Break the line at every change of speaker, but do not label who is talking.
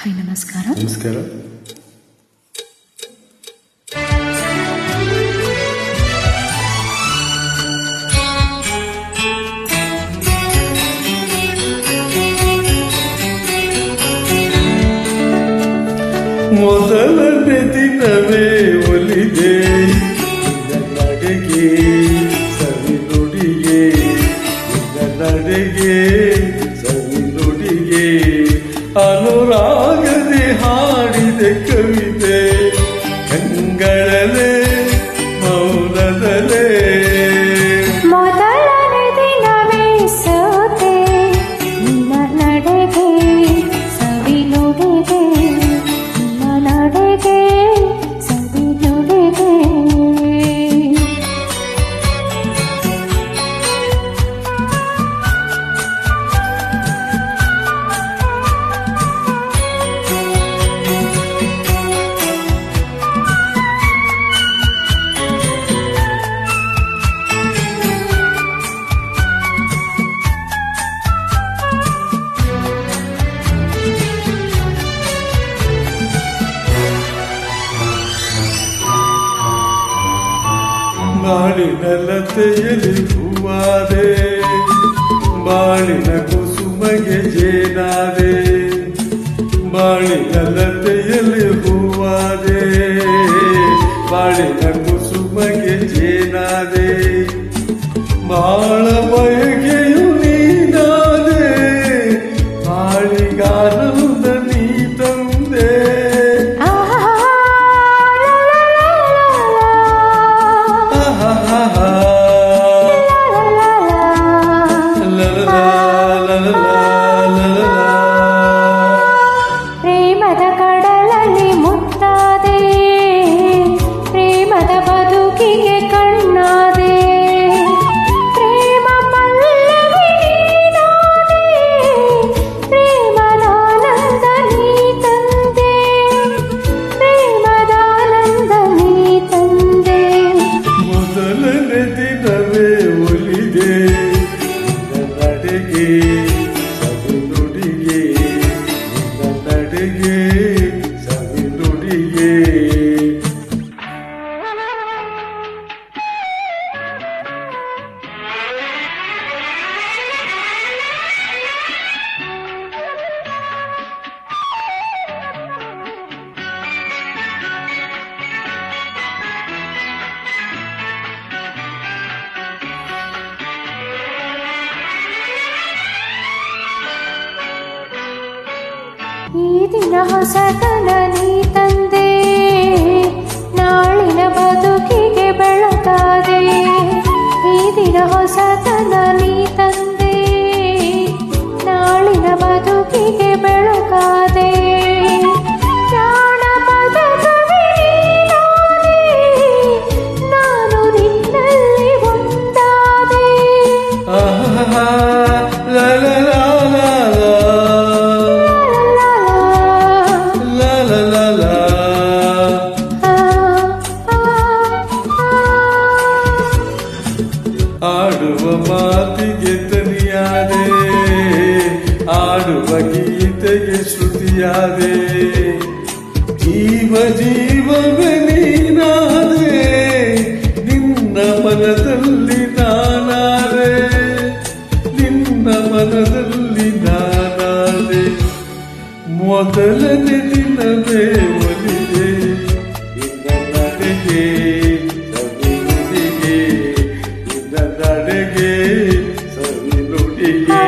Hi, ನಮಸ್ಕಾರ.
ನಮಸ್ಕಾರ. ಮೊದಲನೇ ದಿನವೇ ಒಲಿದೆ ನಡೆಗೆ ಸವಿ ನುಡಿಗೆ, ನಡೆಗೆ ಸವಿ ನುಡಿಗೆ, ಅನುರಾಗದೆ ಹಾಡಿದೆ ಕವಿತೆ ಕಂಗಳಲೆ ಮೌನದಲೇ.
ಮೊದಲನೇ ದಿನವೇ ಸೋತೆ ನಿನ್ನ ನಡೆಗೆ ಸವಿ ನುಡಿಗೆ, ನಿನ್ನ ನಡೆಗೆ ಸವಿ ನುಡಿಗೆ.
ಬಾಳಿನ ಲತೆಯಲ್ಲಿ ಹೂವಾದೆ, ಬಾಳಿನ ಕುಸುಮಗೆ ಜೇನಾದೆ, ಬಾಳಿನ ಲತೆಯಲ್ಲಿ ಹೂವಾದೆ, ಬಾಳಿನ ಕುಸುಮಗೆ ಜೇನಾದೆ, ಬಾಳ ಬಯಕೆಯು ನೀನಾದೆ, ಬಾಳಿಗಾನಂದ ನೀ ತಂದೆ.
ಪ್ರೇಮದ ಕಡಲಲ್ಲಿ ಮುತ್ತಾದೆ, ಪ್ರೇಮದ ಬದುಕಿಗೆ ಕಣ್ಣಾದೆ, ಪ್ರೇಮ ಪಲ್ಲವಿ ನೀನಾದೆ, ಪ್ರೇಮದಾನಂದ ನೀ ತಂದೆ, ಪ್ರೇಮದಾನಂದ ನೀ ತಂದೆ.
ಮೊದಲನೇ ದಿನವೇ ಒಲಿದೆ ನಡೆಗೆ ಸವಿ ನುಡಿಗೆ, ನಡೆಗೆ ಸವಿ ನುಡಿಗೆ.
ಈ ದಿನ ಹೊಸತನ ನೀ ತಂದೆ, ನಾಳಿನ ಬದುಕಿಗೆ ಬೆಳಕಾದೆ. ಈ ದಿನ ಹೊಸತನ ನೀ ತಂದೆ, ನಾಳಿನ ಬದುಕಿಗೆ ಬೆಳಕಾದೆ. ಜಾನಪದಕವಿ ನೀನಾದೆ, ನಾನು ನಿನ್ನಲ್ಲಿ ಒಂದಾದೆ.
ಆಡುವ ಮಾತಿಗೆ ತನಿಯಾದೆ, ಆಡುವ ಗೀತೆಗೆ ಶ್ರುತಿಯಾದೆ, ಜೀವ ಜೀವವೇ ನೀನಾದೆ, ನಿನ್ನ ಮನದಲ್ಲಿ ನಾನಾದೆ, ನಿನ್ನ ಮನದಲ್ಲಿ ನಾನಾದೆ. ಮೊದಲನೇ ದಿನವೇ ಒಲಿದೆ ನಿನ್ನ ನಡೆಗೆ ಸವಿ ನುಡಿಗೆ, ನಿನ್ನ ನಡೆಗೆ ಸವಿ ನುಡಿಗೆ.